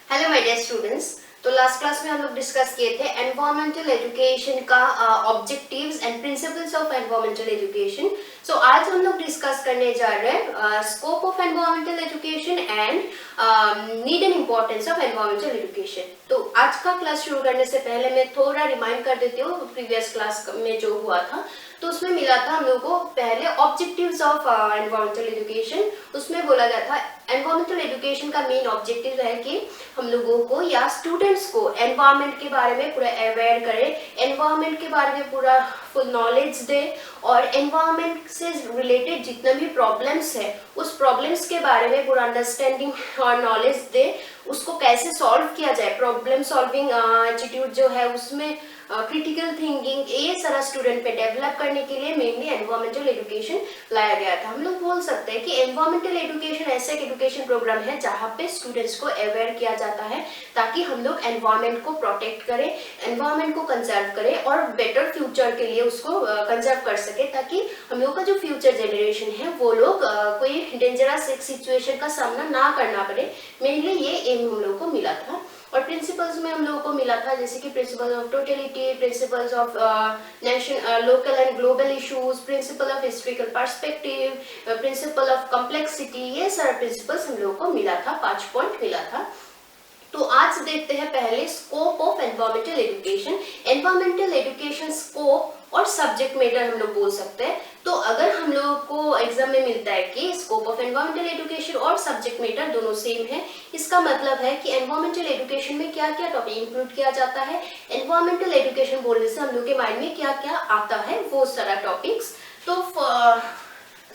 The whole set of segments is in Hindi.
Hello my dear students. तो लास्ट क्लास में हम लोग डिस्कस किए थे एनवायरमेंटल एजुकेशन का objectives and principles of environmental education. So आज हम लोग डिस्कस करने जा रहे हैं scope of environmental education and need and importance of environmental education. तो आज का क्लास शुरू करने से पहले मैं थोड़ा रिमाइंड कर देती हूँ प्रीवियस क्लास में जो हुआ था। तो उसमें मिला था हम लोगों को पहले ऑब्जेक्टिव्स ऑफ एनवायरमेंटल एजुकेशन। उसमें बोला गया था एनवायरमेंटल एजुकेशन का मेन ऑब्जेक्टिव है कि हम लोगों को या स्टूडेंट्स को एनवायरनमेंट के बारे में पूरा अवेयर करें, एनवायरनमेंट के बारे में पूरा फुल नॉलेज दे और एनवायरनमेंट से रिलेटेड जितने भी प्रॉब्लम्स है उस प्रॉब्लम्स के बारे में पूरा अंडरस्टैंडिंग और नॉलेज दे, उसको कैसे सॉल्व किया जाए, प्रॉब्लम सॉल्विंग एटीट्यूड जो है उसमें क्रिटिकल थिंकिंग ये सारा स्टूडेंट पे डेवलप करने के लिए मेनली एनवायरमेंटल एजुकेशन लाया गया था। हम लोग बोल सकते हैं कि एनवायरमेंटल एजुकेशन ऐसा एक एजुकेशन प्रोग्राम है जहाँ पे स्टूडेंट्स को अवेयर किया जाता है ताकि हम लोग एनवायरमेंट को प्रोटेक्ट करें, एनवायरमेंट को कंजर्व करें और बेटर फ्यूचर के लिए उसको कंजर्व कर सके, ताकि हम लोग का जो फ्यूचर जनरेशन है वो लोग कोई डेंजरस सिचुएशन का सामना ना करना पड़े। मेनली ये एम हम लोग को मिला था। और प्रिंसिपल्स में हम लोगों को मिला था जैसे कि principle of totality, principles of nation local and global issues, principle of historical perspective, principle of complexity, ये सारे प्रिंसिपल्स हम लोगों को मिला था, 5 पॉइंट मिला था। तो आज देखते हैं पहले scope of environmental education. Environmental education scope और सब्जेक्ट मैटर हम लोग बोल सकते हैं। तो अगर हम लोगों को एग्जाम में मिलता है कि स्कोप ऑफ एनवायरमेंटल एजुकेशन और सब्जेक्ट मैटर दोनों सेम है, इसका मतलब है कि एनवायरमेंटल एजुकेशन में क्या क्या टॉपिक इंक्लूड किया जाता है। एनवायरमेंटल एजुकेशन बोलने से हम लोग के माइंड में क्या क्या आता है वो सारा टॉपिक्स। तो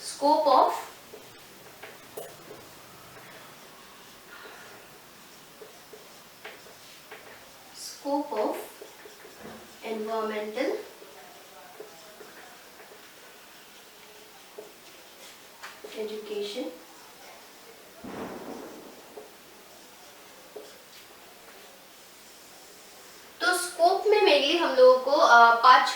स्कोप ऑफ एनवायरमेंटल एजुकेशन। तो स्कोप में मेनली हम लोगों को 5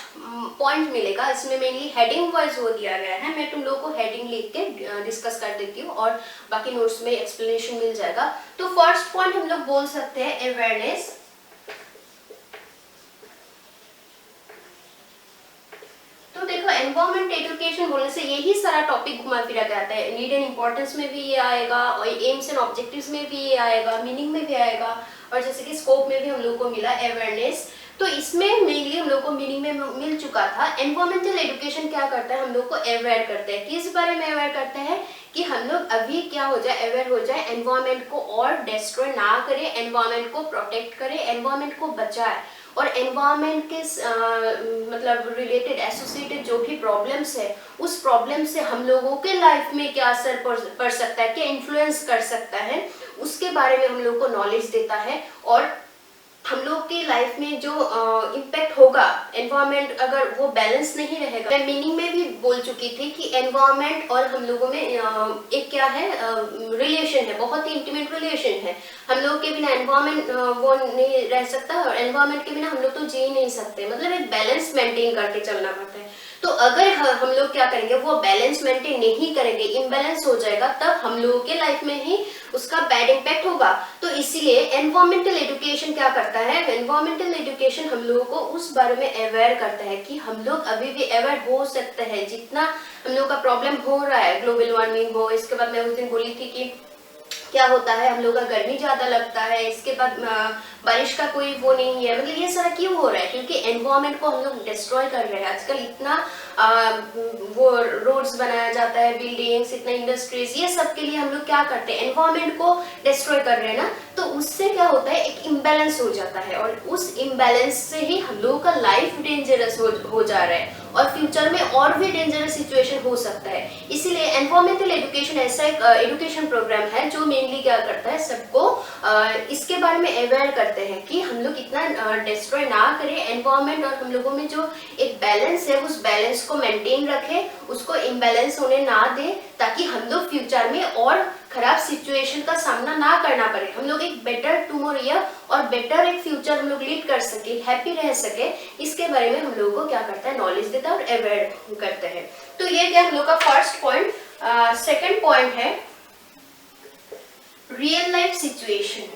पॉइंट मिलेगा। इसमें मेनली हेडिंग वाइज वो दिया गया है। मैं तुम लोगों को हेडिंग लिख के डिस्कस कर देती हूँ और बाकी नोट्स में एक्सप्लेनेशन मिल जाएगा। तो फर्स्ट पॉइंट हम लोग बोल सकते हैं अवेयरनेस। एनवायरमेंट एजुकेशन बोलने से यही सारा टॉपिक घुमा फिरा के आता है। नीड एंड इम्पोर्टेंस में भी ये आएगा और एम्स एंड ऑब्जेक्टिव्स में भी ये आएगा, मीनिंग में भी आएगा और जैसे कि स्कोप में भी हम लोग को मिला अवेयरनेस। तो इसमें मेनली हम लोग को मीनिंग में मिल चुका था। एनवायरमेंटल एजुकेशन क्या करता है, हम लोग को अवेयर करते हैं। किस बारे में अवेयर करते हैं कि हम लोग अभी क्या हो जाए, अवेयर हो जाए, एनवायरमेंट को और डिस्ट्रॉय ना करें, एनवायरमेंट को प्रोटेक्ट करें, एनवायरमेंट को बचाए और एनवायरमेंट के मतलब रिलेटेड एसोसिएटेड जो भी प्रॉब्लम्स है उस प्रॉब्लम से हम लोगों के लाइफ में क्या असर पड़ सकता है, क्या इन्फ्लुएंस कर सकता है, उसके बारे में हम लोग को नॉलेज देता है। और हम लोग की लाइफ में जो इम्पैक्ट होगा एनवायरमेंट अगर वो बैलेंस नहीं रहेगा। मैं मीनिंग में भी बोल चुकी थी कि एनवायरमेंट और हम लोगों में एक क्या है, रिलेशन है, बहुत ही इंटीमेट रिलेशन है। हम लोग के बिना एनवायरमेंट वो नहीं रह सकता और एनवायरमेंट के बिना हम लोग तो जी नहीं सकते। मतलब एक बैलेंस मेंटेन करके चलना पड़ता है। तो अगर हम लोग क्या करेंगे, वो बैलेंस मेंटेन नहीं करेंगे, इम्बैलेंस हो जाएगा, तब हम लोगों के लाइफ में ही उसका बैड इम्पैक्ट होगा। तो इसीलिए एनवायरमेंटल एजुकेशन क्या करता है, एनवायरमेंटल एजुकेशन हम लोगों को उस बारे में अवेयर करता है कि हम लोग अभी भी अवेयर हो सकते हैं। जितना हम लोग का प्रॉब्लम हो रहा है, ग्लोबल वार्मिंग हो, इसके बाद मैं उस दिन बोली थी कि क्या होता है, हम लोग का गर्मी ज्यादा लगता है, इसके बाद बारिश का कोई वो नहीं है। मतलब ये सारा क्यों हो रहा है, क्योंकि एनवायरमेंट को हम लोग डिस्ट्रॉय कर रहे हैं। आजकल इतना वो रोड्स बनाया जाता है, बिल्डिंग्स, इतना इंडस्ट्रीज, ये सब के लिए हम लोग क्या करते हैं, एनवायरमेंट को डिस्ट्रॉय कर रहे हैं ना। तो उससे क्या होता है, एक इम्बैलेंस हो जाता है और उस इम्बैलेंस से ही हम लोगों का लाइफ डेंजरस हो जा रहा है और फ्यूचर में और भी डेंजरस सिचुएशन हो सकता है। इसीलिए एनवायरमेंटल एजुकेशन ऐसा एक एजुकेशन प्रोग्राम है जो मेनली क्या करता है, सबको इसके बारे में अवेयर करते हैं कि हम लोग इतना डिस्ट्रॉय ना करें एनवायरमेंट और हम लोगों में जो एक बैलेंस है उस बैलेंस को मेंटेन रखें, उसको इम्बैलेंस होने ना दें, ताकि हम लोग फ्यूचर में और खराब सिचुएशन का सामना ना करना पड़े। हम लोग एक बेटर टुमारो और बेटर एक फ्यूचर हम लोग लीड कर सके, हैप्पी रह सके, इसके बारे में हम लोगों को क्या करता है, नॉलेज देता है और अवेयर करते हैं। तो ये क्या हम लोग का फर्स्ट पॉइंट। सेकंड पॉइंट है रियल लाइफ सिचुएशन।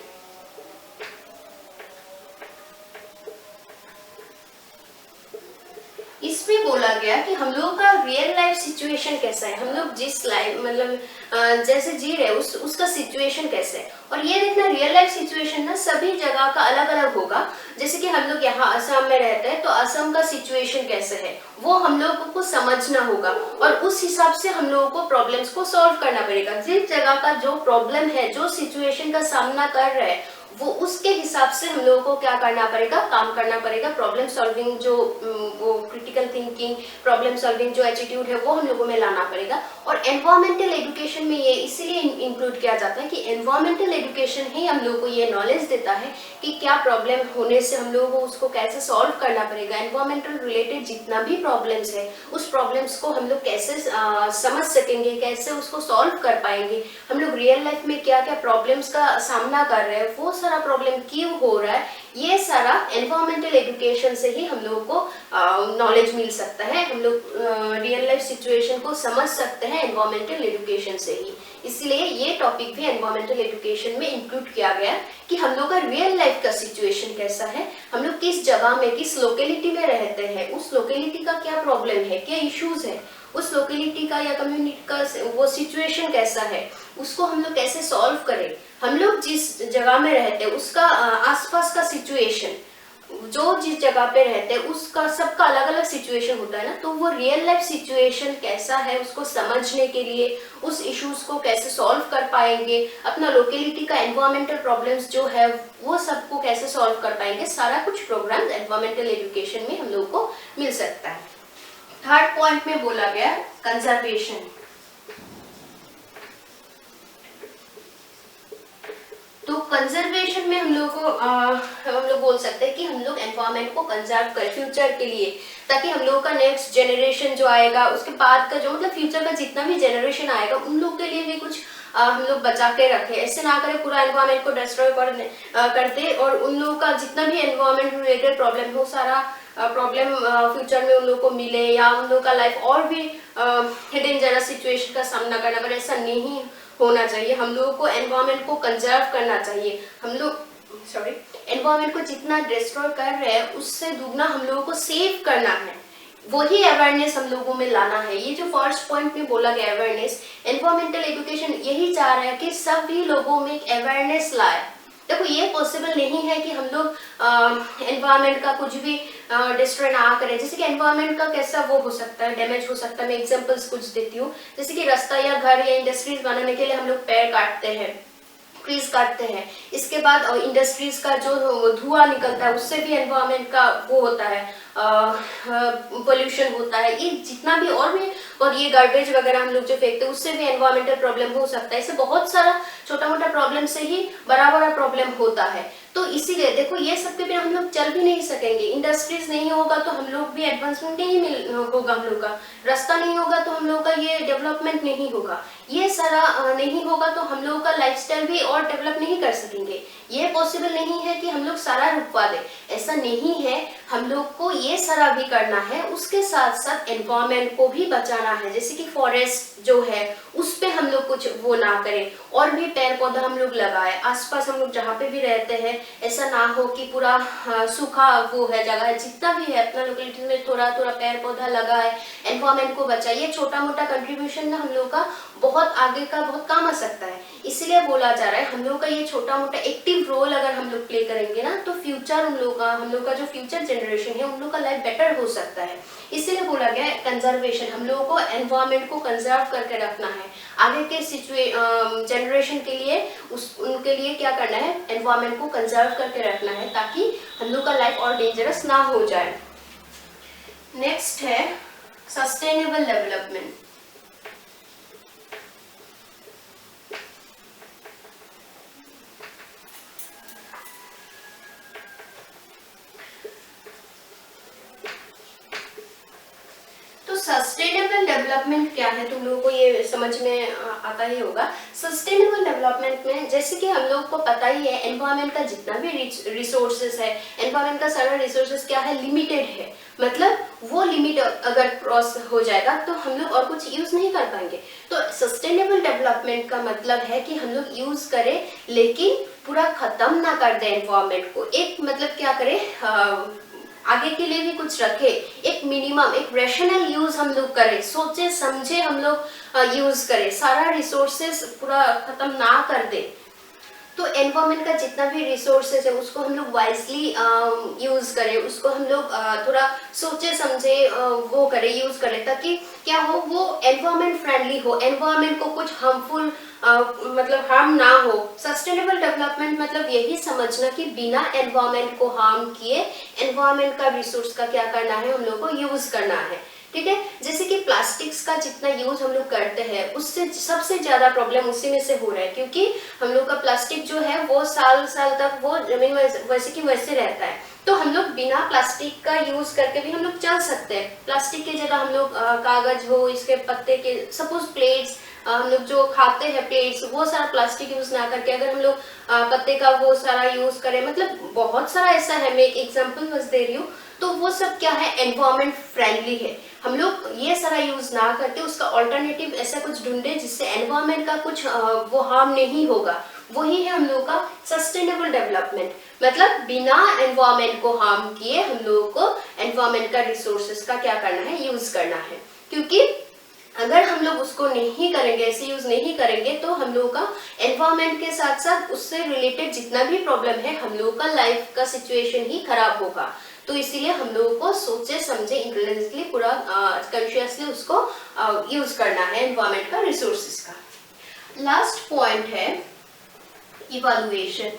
इसमें बोला गया कि हम लोगों का रियल लाइफ सिचुएशन कैसा है, हम लोग जिस लाइफ मतलब जैसे जी रहे उसका सिचुएशन कैसे है। और ये देखना रियल लाइफ सिचुएशन ना सभी जगह का अलग अलग होगा। जैसे कि हम लोग यहाँ असम में रहते हैं तो असम का सिचुएशन कैसे है वो हम लोगों को समझना होगा और उस हिसाब से हम लोगों को प्रॉब्लम्स को सॉल्व करना पड़ेगा। जिस जगह का जो प्रॉब्लम है, जो सिचुएशन का सामना कर रहे हैं, वो उसके हिसाब से हम लोगों को क्या करना पड़ेगा, काम करना पड़ेगा। प्रॉब्लम सॉल्विंग जो वो क्रिटिकल थिंकिंग, प्रॉब्लम सॉल्विंग जो एटीट्यूड है वो हम लोगों में लाना पड़ेगा। और एनवायरमेंटल एजुकेशन में ये इसीलिए इंक्लूड किया जाता है कि एनवायरमेंटल एजुकेशन ही हम लोगों को ये नॉलेज देता है कि क्या प्रॉब्लम होने से हम लोगों को उसको कैसे सॉल्व करना पड़ेगा। एनवायरमेंटल रिलेटेड जितना भी प्रॉब्लम्स है उस प्रॉब्लम्स को हम लोग कैसे समझ सकेंगे, कैसे उसको सॉल्व कर पाएंगे, हम लोग रियल लाइफ में क्या क्या प्रॉब्लम्स का सामना कर रहे हैं, वो सारा प्रॉब्लम क्यों हो रहा है, ये सारा एनवायरमेंटल एजुकेशन से ही हम लोगों को नॉलेज मिल सकता है। हम लोग रियल लाइफ सिचुएशन को समझ सकते हैं एनवायरमेंटल एजुकेशन से ही। इसलिए ये टॉपिक भी एनवायरमेंटल एजुकेशन में इंक्लूड किया गया कि हम लोग का रियल लाइफ का सिचुएशन कैसा है, हम लोग किस जगह में, किस लोकेलिटी में रहते हैं, उस लोकेलिटी का क्या प्रॉब्लम है, क्या इश्यूज है, उस लोकेलिटी का या कम्युनिटी का वो सिचुएशन कैसा है, उसको हम लोग कैसे सॉल्व करें। हम लोग जिस जगह में रहते हैं उसका आसपास का सिचुएशन, जो जिस जगह पे रहते हैं उसका सबका अलग अलग सिचुएशन होता है ना, तो वो रियल लाइफ सिचुएशन कैसा है उसको समझने के लिए उस इश्यूज को कैसे सॉल्व कर पाएंगे, अपना लोकेलिटी का एनवायरमेंटल प्रॉब्लम्स जो है वो सबको कैसे सॉल्व कर पाएंगे, सारा कुछ प्रोग्राम एनवायरमेंटल एजुकेशन में हम लोग को मिल सकता है। थर्ड पॉइंट में बोला गया कंजर्वेशन। तो कंजर्वेशन में हम लोग बोल सकते हैं कि हम लोग एनवायरनमेंट को कंजर्व करें फ्यूचर के लिए, ताकि हम लोग का नेक्स्ट जनरेशन जो आएगा उसके बाद का जो मतलब फ्यूचर का जितना भी जनरेशन आएगा उन लोग के लिए भी कुछ हम लोग बचा के रखें। ऐसे ना करें पूरा एनवायरनमेंट को डिस्ट्रॉय करते और उन लोगों का जितना भी एनवायरनमेंट रिलेटेड प्रॉब्लम हो सारा प्रॉब्लम फ्यूचर में उन लोगों को मिले या उन लोगों का लाइफ और भी डेंजरस सिचुएशन का सामना करना पड़े। ऐसा नहीं होना चाहिए। हम लोगों को एनवायरनमेंट को कंजर्व करना चाहिए। हम लोग एनवायरनमेंट को जितना डिस्ट्रॉय कर रहे हैं उससे दुगना हम लोगों को सेव करना है, वही अवेयरनेस हम लोगों में लाना है। ये जो फर्स्ट पॉइंट में बोला गया अवेयरनेस, एनवायरमेंटल एजुकेशन यही चाह रहा है कि सभी लोगों में एक अवेयरनेस लाए। देखो ये पॉसिबल नहीं है कि हम लोग एनवायरमेंट का कुछ भी डिस्ट्रॉय ना करें। जैसे कि एनवायरमेंट का कैसा वो हो सकता है, डैमेज हो सकता है। मैं एग्जांपल्स कुछ देती हूँ। जैसे कि रास्ता या घर या इंडस्ट्रीज बनाने के लिए हम लोग पेड़ काटते हैं, ट्रीज काटते हैं। इसके बाद इंडस्ट्रीज का जो धुआं निकलता है उससे भी एनवायरमेंट का वो होता है, पोल्यूशन होता है। ये जितना भी और ये गार्बेज वगैरह हम लोग जो फेंकते हैं उससे भी एनवायरमेंटल प्रॉब्लम हो सकता है। इससे बहुत सारा छोटा मोटा प्रॉब्लम से ही बड़ा बड़ा प्रॉब्लम होता है। तो इसीलिए देखो ये सब के बिना हम लोग चल भी नहीं सकेंगे। इंडस्ट्रीज नहीं होगा तो हम लोग भी एडवांसमेंट नहीं होगा, हम लोग का रास्ता नहीं होगा तो हम लोग का ये डेवलपमेंट नहीं होगा। ये सारा नहीं होगा तो हम लोगों का लाइफस्टाइल भी और डेवलप नहीं कर सकेंगे। ये पॉसिबल नहीं है कि हम लोग सारा रुकवा दें, ऐसा नहीं है। हम लोग को ये सारा भी करना है, उसके साथ साथ एनवायरमेंट को भी बचाना है। जैसे कि फॉरेस्ट जो है उस पे हम लोग कुछ वो ना करें, और भी पेड़ पौधा हम लोग लगाए आसपास। हम लोग जहाँ पे भी रहते हैं ऐसा ना हो कि पूरा सूखा वो है जगह है, जितना भी है अपना लोकेलिटी में थोड़ा थोड़ा पेड़ पौधा लगाए, एनवायरमेंट को बचाइए। छोटा मोटा कंट्रीब्यूशन ना हम लोग का बहुत आगे का बहुत काम आ सकता है। इसलिए बोला जा रहा है हम लोग का ये छोटा मोटा एक्टिव रोल अगर हम लोग प्ले करेंगे ना तो फ्यूचर हम लोग का जो फ्यूचर जनरेशन है उन लोग का लाइफ बेटर हो सकता है। इसीलिए बोला गया है कंजर्वेशन। हम लोगों को एनवायरमेंट को कंजर्व करके रखना है। आगे के जनरेशन के लिए उनके लिए क्या करना है, एनवायरमेंट को कंजर्व करके रखना है ताकि हम लोग का लाइफ और डेंजरस ना हो जाए। नेक्स्ट है सस्टेनेबल डेवलपमेंट। सस्टेनेबल डेवलपमेंट क्या है, तुम लोगों को ये समझ में आता ही होगा। सस्टेनेबल डेवलपमेंट में जैसे कि हम लोग को पता ही है एनवायरमेंट का जितना भी रिसोर्सेस है, एनवायरमेंट का सारा रिसोर्सेस क्या है, लिमिटेड है। मतलब वो लिमिट अगर क्रॉस हो जाएगा तो हम लोग और कुछ यूज नहीं कर पाएंगे। तो सस्टेनेबल डेवलपमेंट का मतलब है कि हम लोग यूज करें लेकिन पूरा खत्म ना कर दे एनवायरमेंट को। एक मतलब क्या करें, आगे के लिए भी कुछ रखे, एक मिनिमम एक रैशनल यूज हम लोग करें, सोचे समझे हम लोग यूज करें, सारा रिसोर्सेस पूरा खत्म ना कर दे। तो एनवायरमेंट का जितना भी रिसोर्सेज है उसको हम लोग वाइजली यूज करें, उसको हम लोग थोड़ा सोचे समझे वो करें, यूज करें, ताकि क्या हो, वो एनवायरमेंट फ्रेंडली हो, एनवायरमेंट को कुछ हार्मफुल मतलब हार्म ना हो। सस्टेनेबल डेवलपमेंट मतलब यही समझना कि बिना एनवायरमेंट को हार्म किए एनवायरमेंट का रिसोर्स का क्या करना है, हम लोग को यूज करना है। ठीक है, जैसे कि प्लास्टिक्स का जितना यूज हम लोग करते हैं उससे सबसे ज्यादा प्रॉब्लम उसी में से हो रहा है, क्योंकि हम लोग का प्लास्टिक जो है वो साल साल तक वो जमीन में वैसे की वैसे रहता है। तो हम लोग बिना प्लास्टिक का यूज करके भी हम लोग चल सकते हैं। प्लास्टिक की जगह हम लोग कागज हो, इसके पत्ते के सपोज प्लेट्स, हम लोग जो खाते हैं प्लेट्स, वो सारा प्लास्टिक यूज ना करके अगर हम लोग पत्ते का वो सारा यूज करें, मतलब बहुत सारा ऐसा है, मैं एक एग्जांपल बस दे रही हूँ, तो वो सब क्या है, एनवायरमेंट फ्रेंडली है। हम लोग ये सारा यूज ना करके उसका ऑल्टरनेटिव ऐसा कुछ ढूंढे जिससे एनवायरमेंट का कुछ वो हार्म नहीं होगा, वही है हम लोग का सस्टेनेबल डेवलपमेंट। मतलब बिना एनवायरमेंट को हार्म किए हम लोगों को एनवायरमेंट का रिसोर्सेज का क्या करना है, यूज करना है। क्योंकि अगर हम लोग उसको नहीं करेंगे, ऐसे यूज नहीं करेंगे, तो हम लोगों का एनवायरमेंट के साथ साथ उससे रिलेटेड जितना भी प्रॉब्लम है, हम लोगों का लाइफ का सिचुएशन ही खराब होगा। तो इसीलिए हम लोगों को सोचे समझे इंटेलिजेंटली पूरा कॉन्शियसली उसको यूज करना है एनवायरमेंट का रिसोर्सेज का। लास्ट पॉइंट है इवैल्यूएशन।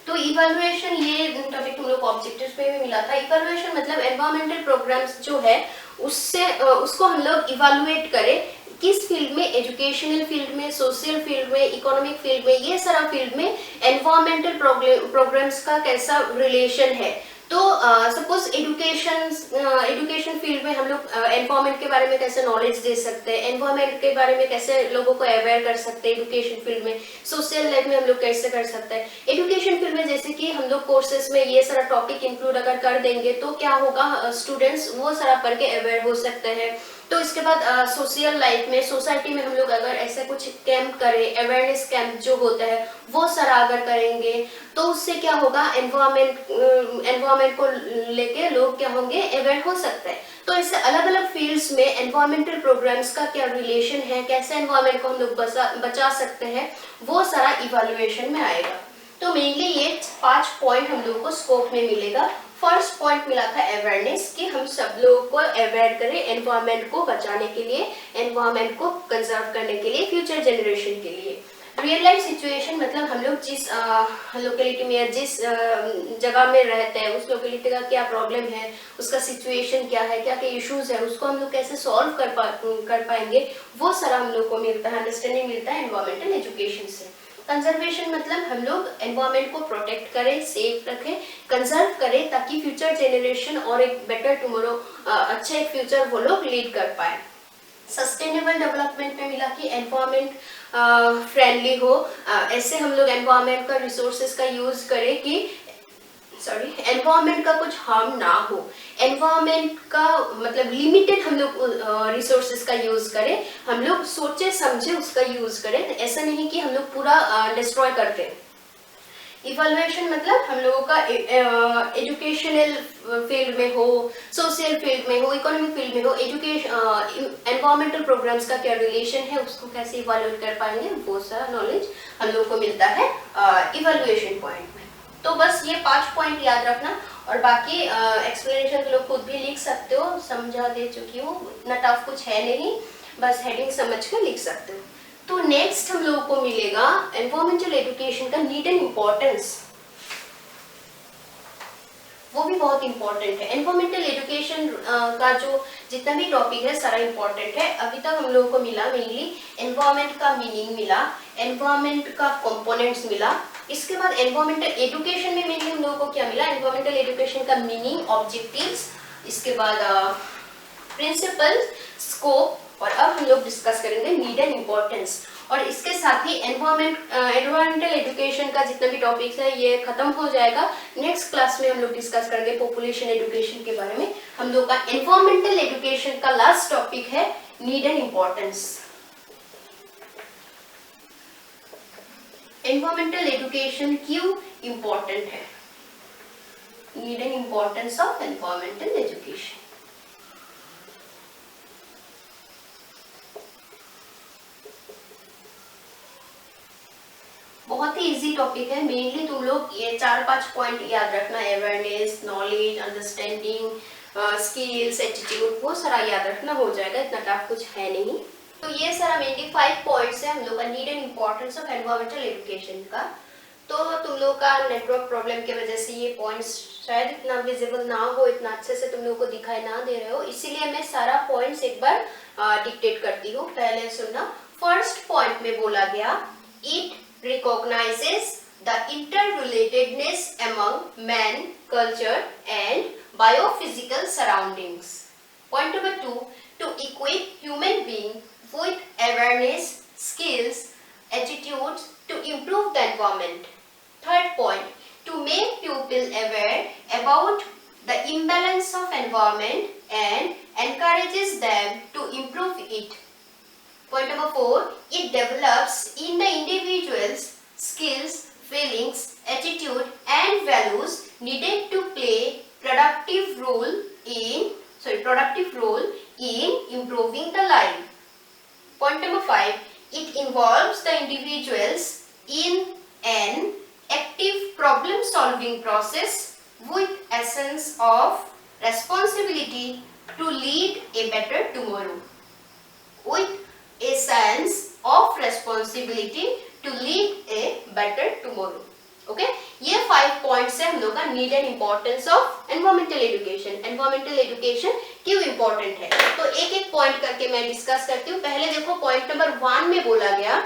तो इवैल्यूएशन ये टॉपिक तुम लोग को ऑब्जेक्टिव्स में भी मिला था। इवैल्यूएशन मतलब एनवायरमेंटल प्रोग्राम्स जो है उससे उसको हम लोग इवैल्यूएट करें, किस फील्ड में, एजुकेशनल फील्ड में, सोशल फील्ड में, इकोनॉमिक फील्ड में, ये सारा फील्ड में एनवायरमेंटल प्रोग्राम्स का कैसा रिलेशन है। तो सपोज एजुकेशन फील्ड में हम लोग एनवायरमेंट के बारे में कैसे नॉलेज दे सकते हैं, एनवायरमेंट के बारे में कैसे लोगों को अवेयर कर सकते हैं एजुकेशन फील्ड में, सोशल लाइफ में हम लोग कैसे कर सकते हैं। एजुकेशन फील्ड में जैसे कि हम लोग कोर्सेज में ये सारा टॉपिक इंक्लूड अगर कर देंगे तो क्या होगा, स्टूडेंट्स वो सारा पढ़ के अवेयर हो सकते हैं। तो इसके बाद सोशल लाइफ में, सोसाइटी में हम लोग अगर ऐसा कुछ कैंप करें, अवेयरनेस कैंप जो होता है वो सारा अगर करेंगे, तो उससे क्या होगा, एनवायरमेंट को लेके लोग क्या होंगे, अवेयर हो सकते हैं। तो ऐसे अलग अलग फील्ड्स में एनवायरमेंटल प्रोग्राम्स का क्या रिलेशन है, कैसे एनवायरमेंट को हम लोग बचा सकते हैं, वो सारा इवैल्यूएशन में आएगा। तो मेनली ये 5 पॉइंट हम लोगों को स्कोप में मिलेगा। फर्स्ट पॉइंट मिला था अवेयरनेस, कि हम सब लोग को अवेयर करें एनवायरमेंट को बचाने के लिए, एनवायरमेंट को कंजर्व करने के लिए, फ्यूचर जनरेशन के लिए। रियल लाइफ सिचुएशन मतलब हम लोग जिस लोकेलिटी में या जिस जगह में रहते हैं उस लोकेलिटी का क्या प्रॉब्लम है, उसका सिचुएशन क्या है, क्या क्या इश्यूज है, उसको हम लोग कैसे सॉल्व कर पाएंगे, वो सारा हम लोग को मिलता है, अंडरस्टैंडिंग मिलता है एनवायरमेंटल एजुकेशन से। कंजर्वेशन मतलब हम लोग एनवायरमेंट को प्रोटेक्ट करें, सेफ रखें, कंजर्व करें, ताकि फ्यूचर जनरेशन और एक बेटर टुमारो, अच्छा एक फ्यूचर वो लोग लीड कर पाए। सस्टेनेबल डेवलपमेंट में मिला कि एनवायरमेंट फ्रेंडली हो, ऐसे हम लोग एनवायरमेंट का रिसोर्सेज का यूज करें कि एनवायरमेंट का कुछ हार्म ना हो, एनवायरमेंट का मतलब लिमिटेड हम लोग रिसोर्सेज का यूज करें, हम लोग सोचे समझे उसका यूज करें, ऐसा नहीं कि हम लोग पूरा डिस्ट्रॉय करते हैं। इवैल्यूएशन मतलब हम लोगों का एजुकेशनल फील्ड में हो, सोशल फील्ड में हो, इकोनॉमिक फील्ड में हो, एनवायरमेंटल प्रोग्राम्स का क्या रिलेशन है, उसको कैसे इवैल्यूएट कर पाएंगे, वो सारा नॉलेज हम लोगों को मिलता है इवैल्यूएशन पॉइंट में। तो बस ये 5 पॉइंट याद रखना, और बाकी एक्सप्लेनेशन तो लोग खुद भी लिख सकते हो, समझा दे चुकी हूँ, इतना टफ कुछ है नहीं, बस हेडिंग समझ कर लिख सकते हो। तो नेक्स्ट हम लोगों को मिलेगा एनवायरमेंटल एजुकेशन का नीड एंड इम्पोर्टेंस, वो भी बहुत इंपॉर्टेंट है। एनवायरमेंटल एजुकेशन का जो जितना भी टॉपिक है सारा इंपॉर्टेंट है। अभी तक हम लोगों को मिला मेनली एनवायरमेंट का मीनिंग मिला, एनवायरमेंट का कंपोनेंट्स मिला, इसके बाद एनवायरमेंटल एजुकेशन में मेनली हम लोगों को क्या मिला, एनवायरमेंटल एजुकेशन का मीनिंग, ऑब्जेक्टिव्स, इसके बाद प्रिंसिपल, स्कोप, और अब हम लोग डिस्कस करेंगे नीड एंड इम्पोर्टेंस। और इसके साथ ही एनवायरमेंटल एजुकेशन का जितना भी टॉपिक्स है ये खत्म हो जाएगा। नेक्स्ट क्लास में हम लोग डिस्कस करेंगे पॉपुलेशन एजुकेशन के बारे में। हम लोग का एनवायरमेंटल एजुकेशन का लास्ट टॉपिक है need and importance. Environmental education क्यों इम्पोर्टेंट है? Need and importance of environmental education. बहुत ही इजी टॉपिक है। मेनली तुम लोग ये 4-5 पॉइंट याद रखना, awareness, knowledge, understanding, skills, attitude, वो सारा याद रखना, हो जाएगा, इतना टफ कुछ है नहीं। तो ये सारा मेनली 5 पॉइंट्स है हम लोग का need and importance of environmental education का। तो तुम लोग का नेटवर्क प्रॉब्लम की वजह से ये पॉइंट्स शायद इतना विजिबल ना हो, इतना अच्छे से तुम लोगों को दिखाई ना दे रहे हो, इसीलिए मैं सारा पॉइंट्स एक बार डिक्टेट करती हूँ, पहले सुनना। फर्स्ट पॉइंट में बोला गया, it recognizes the interrelatedness among man, culture and biophysical surroundings. Point number 2, to equip human being with awareness, skills, attitudes to improve the environment. Third point, to make people aware about the imbalance of environment and encourages them to improve it. Point number 4, it develops in the individual's skills, feelings, attitude and values needed to play productive role in improving the life. Point number 5, it involves the individuals in an active problem solving process with a sense of responsibility to lead a better tomorrow. With a sense of responsibility to lead a better tomorrow. Okay, ये 5 पॉइंट्स है हम लोग का need and importance of environmental education. Environmental education क्यों इम्पोर्टेंट है, तो एक एक पॉइंट करके मैं डिस्कस करती हूँ। पहले देखो, पॉइंट नंबर 1 में बोला गया,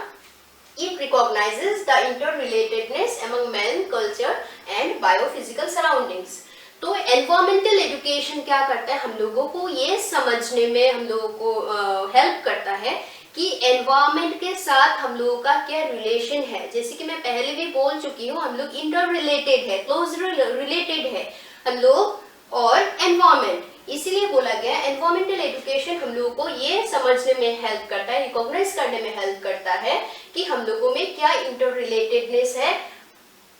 it recognizes the interrelatedness among man, culture and biophysical surroundings. तो एनवायरमेंटल एजुकेशन क्या करता है, हम लोगों को ये समझने में हम लोगों को हेल्प करता है कि एनवायरमेंट के साथ हम लोगों का क्या रिलेशन है। जैसे कि मैं पहले भी बोल चुकी हूँ, हम लोग इंटर रिलेटेड है, क्लोज रिलेटेड है हम लोग और एनवायरमेंट, इसीलिए बोला गया एनवायरमेंटल एजुकेशन हम लोगों को ये समझने में हेल्प करता है, रिकॉग्नाइज करने में हेल्प करता है कि हम लोगों में क्या इंटर रिलेटेडनेस है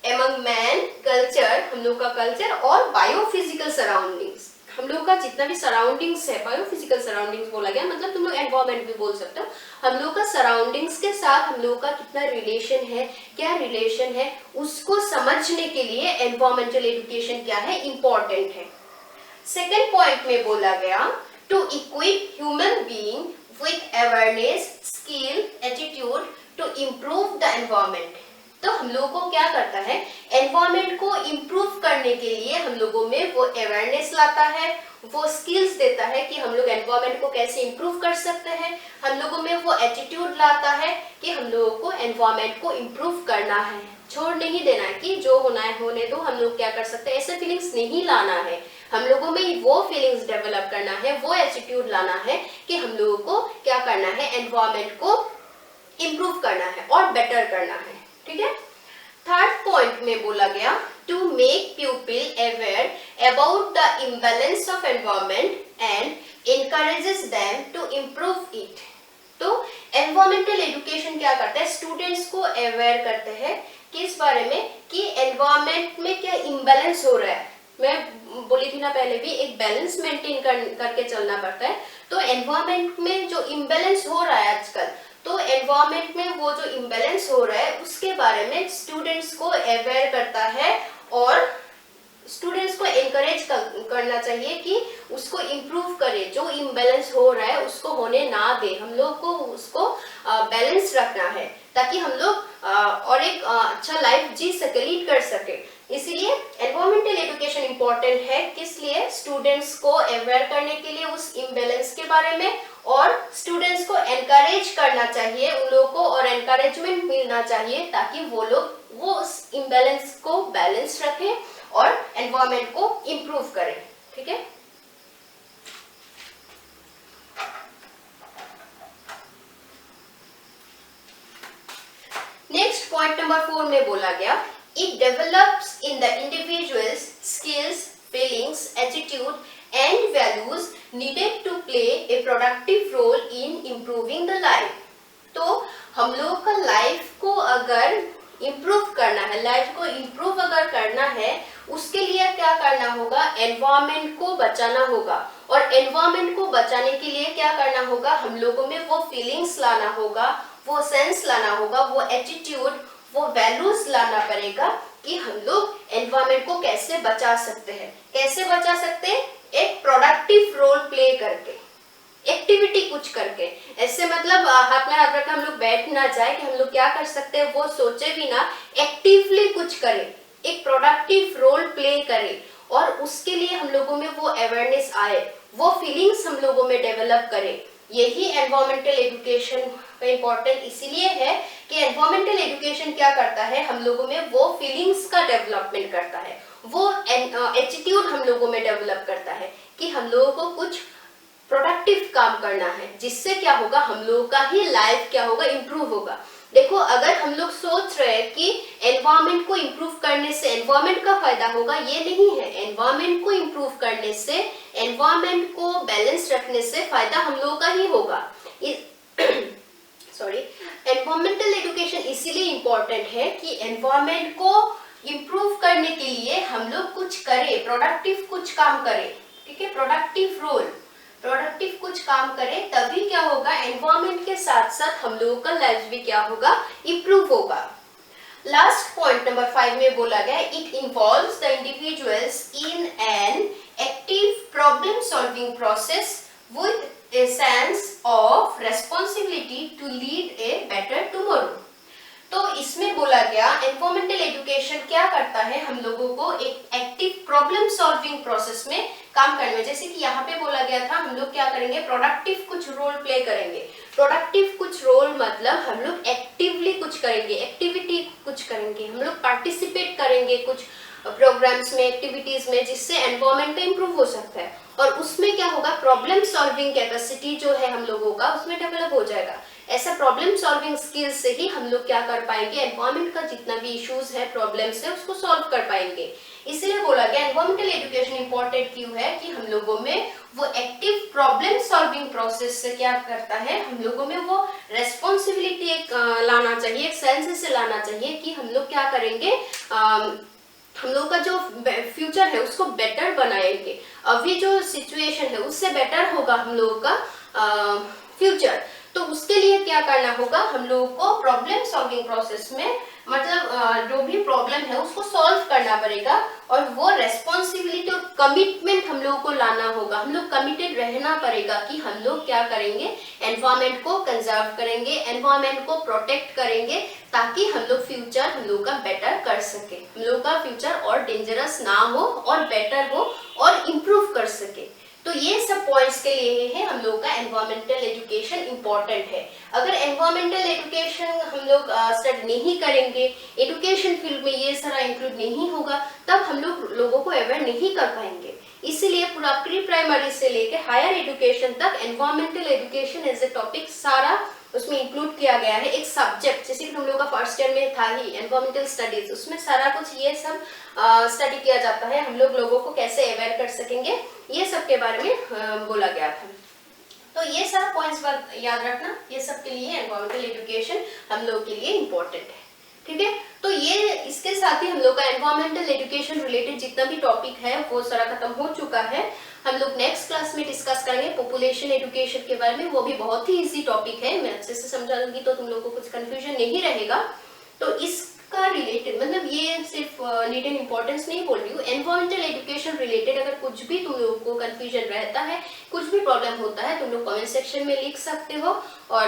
एमंग मैन, कल्चर, हम लोग का कल्चर और बायोफिजिकल सराउंडिंग्स, हम लोग का जितना भी सराउंडिंग्स है, बायोफिजिकल सराउंडिंग्स बोला गया, मतलब तुम लोग एनवायरमेंट भी बोल सकते हो, हम लोग का सराउंडिंग्स के साथ हम लोग का कितना रिलेशन है, क्या रिलेशन है, उसको समझने के लिए एनवायरमेंटल एजुकेशन क्या है, इंपॉर्टेंट है। सेकेंड पॉइंट में बोला गया, to equip human being with awareness, skill, attitude to improve the environment. तो हम लोगों को क्या करता है, एनवायरमेंट को इम्प्रूव करने के लिए हम लोगों में वो अवेयरनेस लाता है, वो स्किल्स देता है कि हम लोग एनवायरमेंट को कैसे इम्प्रूव कर सकते हैं, हम लोगों में वो एटीट्यूड लाता है कि हम लोगों को एनवायरमेंट को इम्प्रूव करना है, छोड़ नहीं देना है कि जो होना है होने दो, हम लोग क्या कर सकते हैं, ऐसे फीलिंग्स नहीं लाना है, हम लोगों में वो फीलिंग्स डेवलप करना है, वो एटीट्यूड लाना है कि हम लोगों को क्या करना है, एनवायरमेंट को इम्प्रूव करना है और बेटर करना है। ठीक है। थर्ड पॉइंट में बोला गया, to make people aware about the imbalance of environment and encourages them to improve it. तो एनवायरमेंटल एजुकेशन क्या करता है, स्टूडेंट्स को अवेयर करते हैं किस बारे में, कि एनवायरमेंट में क्या इम्बैलेंस हो रहा है। मैं बोली थी ना पहले भी, एक बैलेंस मेंटेन करके चलना पड़ता है। तो एनवायरमेंट में जो इम्बैलेंस हो रहा है आजकल, तो एनवायरमेंट में वो जो इम्बैलेंस हो रहा है उसके बारे में स्टूडेंट्स को अवेयर करता है और स्टूडेंट्स को एनकरेज करना चाहिए कि उसको इम्प्रूव करे, जो इम्बैलेंस हो रहा है उसको होने ना दे, हम लोग को उसको बैलेंस रखना है ताकि हम लोग और एक अच्छा लाइफ जी सके, लीड कर सके। इसीलिए एनवायरमेंटल एजुकेशन इम्पोर्टेंट है, किस लिए, स्टूडेंट्स को अवेयर करने के लिए उस इम्बैलेंस के बारे में, और स्टूडेंट्स को एनकरेज करना चाहिए उन लोगों को और एनकरेजमेंट मिलना चाहिए ताकि वो लोग वो उस इम्बैलेंस को बैलेंस रखें और एनवायरमेंट को इम्प्रूव करें। ठीक है। नेक्स्ट पॉइंट नंबर 4 में बोला गया, it develops in the individual's skills, feelings, attitude and values needed to play a productive role in improving the life। तो हम लोग का लाइफ को अगर इम्प्रूव करना है, लाइफ को इम्प्रूव अगर करना है, उसके लिए क्या करना होगा, एनवायरमेंट को बचाना होगा। और एनवायरमेंट को बचाने के लिए क्या करना होगा, हम लोगों में वो फीलिंग्स लाना होगा, वो सेंस लाना होगा, वो एटीट्यूड, वो वैल्यूज लाना पड़ेगा कि हम लोग एनवायरमेंट को कैसे बचा सकते हैं। कैसे बचा सकते हैं, एक प्रोडक्टिव रोल प्ले करके, एक्टिविटी कुछ करके। ऐसे मतलब हाथ में हाथ रखकर हम लोग बैठ ना जाए कि हम लोग क्या कर सकते हैं वो सोचे भी ना, एक्टिवली कुछ करें, एक प्रोडक्टिव रोल प्ले करें और उसके लिए हम लोगों में वो अवेयरनेस आए, वो फीलिंग्स हम लोगों में डेवलप करें। यही एनवायरमेंटल एजुकेशन का इम्पोर्टेंट इसीलिए है कि एनवायरमेंटल एजुकेशन क्या करता है, हम लोगों में वो फीलिंग्स का डेवलपमेंट करता है, वो एटीट्यूड हम लोगों में डेवलप करता है कि हम लोगों को कुछ प्रोडक्टिव काम करना है, जिससे क्या होगा, हम लोगों का ही लाइफ क्या होगा, इम्प्रूव होगा। देखो अगर हम लोग सोच रहे हैं कि एनवायरमेंट को इम्प्रूव करने से एनवायरमेंट का फायदा होगा, ये नहीं है। एनवायरमेंट को इम्प्रूव करने से, एनवायरमेंट को बैलेंस रखने से फायदा हम लोगों का ही होगा। सॉरी, एनवायरमेंटल एजुकेशन इसीलिए इम्पोर्टेंट है कि एनवायरमेंट को इम्प्रूव करने के लिए हम लोग कुछ करें, प्रोडक्टिव कुछ काम करें, ठीक है, प्रोडक्टिव रोल, प्रोडक्टिव कुछ काम करें, तभी क्या होगा, एनवायरमेंट के साथ साथ हम लोगों का लाइफ भी क्या होगा, इम्प्रूव होगा। लास्ट पॉइंट नंबर 5 में बोला गया, it involves the individuals in an active problem solving process with a sense of responsibility to lead a better tomorrow. तो इसमें बोला गया एनवायरमेंटल एजुकेशन क्या करता है, हम लोगों को एक एक्टिव प्रॉब्लम सॉल्विंग प्रोसेस में काम करने में, जैसे कि यहाँ पे बोला गया था हम लोग क्या करेंगे, प्रोडक्टिव कुछ रोल प्ले करेंगे। प्रोडक्टिव कुछ रोल मतलब हम लोग एक्टिवली कुछ करेंगे, एक्टिविटी कुछ करेंगे, हम लोग पार्टिसिपेट करेंगे कुछ प्रोग्राम्स में, एक्टिविटीज में, जिससे एनवायरमेंट इम्प्रूव हो सकता है। और उसमें क्या होगा, प्रॉब्लम सॉल्विंग कैपेसिटी जो है हम लोगों का उसमें डेवलप हो जाएगा। ऐसा प्रॉब्लम सॉल्विंग स्किल से ही हम लोग क्या कर पाएंगे, एनवायरमेंट का जितना भी इश्यूज है, प्रॉब्लम्स है, उसको सॉल्व कर पाएंगे। इसलिए बोला गया एनवायरमेंटल एजुकेशन इंपॉर्टेंट क्यों है कि हम लोगों में वो एक्टिव प्रॉब्लम सॉल्विंग प्रोसेस से क्या करता है, हम लोगों में वो रेस्पॉन्सिबिलिटी एक लाना चाहिए, एक सेंस से लाना चाहिए कि हम लोग क्या करेंगे, हम लोग का जो फ्यूचर है उसको बेटर बनाएंगे। अभी जो सिचुएशन है उससे बेटर होगा हम लोगों का फ्यूचर। तो उसके लिए क्या करना होगा, हम लोगों को प्रॉब्लम सॉल्विंग प्रोसेस में मतलब जो भी प्रॉब्लम है उसको सॉल्व करना पड़ेगा और वो रेस्पॉन्सिबिलिटी और कमिटमेंट हम लोगों को लाना होगा। हम लोग कमिटेड रहना पड़ेगा कि हम लोग क्या करेंगे, एनवायरमेंट को कंजर्व करेंगे, एनवायरमेंट को प्रोटेक्ट करेंगे, ताकि हम लोग फ्यूचर हम लोग का बेटर कर सके, हम लोग का फ्यूचर और डेंजरस ना हो और बेटर हो और इम्प्रूव कर सके। तो ये सब पॉइंट्स के लिए है हम लोग का एनवायरमेंटल एजुकेशन इम्पोर्टेंट है। अगर एनवायरमेंटल एजुकेशन हम लोग स्टडी नहीं करेंगे, एजुकेशन फील्ड में ये सारा इंक्लूड नहीं होगा, तब हम लोग लोगों को अवेयर नहीं कर पाएंगे। इसीलिए पूरा प्री प्राइमरी से लेकर हायर एजुकेशन तक environmental education as a topic सारा उसमें इंक्लूड किया गया है, एक सब्जेक्ट, जैसे कि हम लोग का फर्स्ट ईयर में था ही एनवायरमेंटल स्टडीज, उसमें सारा कुछ ये सब स्टडी किया जाता है। हम लोग लोगों को कैसे अवेयर कर सकेंगे, ये सब के बारे में बोला गया था। तो ये सारा पॉइंट्स याद रखना, ये सब के लिए एनवायरमेंटल एजुकेशन हम लोग के लिए इम्पोर्टेंट है, ठीक है। तो ये इसके साथ ही हम लोग का एनवायरमेंटल एजुकेशन रिलेटेड जितना भी टॉपिक है वो सारा खत्म हो चुका है। हम लोग नेक्स्ट क्लास में डिस्कस करेंगे पॉपुलेशन एजुकेशन के बारे में, वो भी बहुत ही इजी टॉपिक है, मैं अच्छे से समझा दूंगी तो तुम लोगों को कुछ कंफ्यूजन नहीं रहेगा। तो इसका रिलेटेड मतलब ये सिर्फ नीड एंड इम्पोर्टेंस नहीं बोल रही हूँ, एनवायरमेंटल एजुकेशन रिलेटेड अगर कुछ भी तुम लोगों को कंफ्यूजन रहता है, कुछ भी प्रॉब्लम होता है, तुम लोग कमेंट सेक्शन में लिख सकते हो। और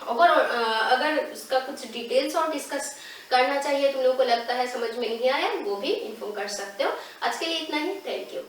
अगर इसका कुछ डिटेल्स और डिस्कस करना चाहिए, तुम लोगों को लगता है समझ में नहीं आया, वो भी इन्फॉर्म कर सकते हो। आज के लिए इतना ही, थैंक यू।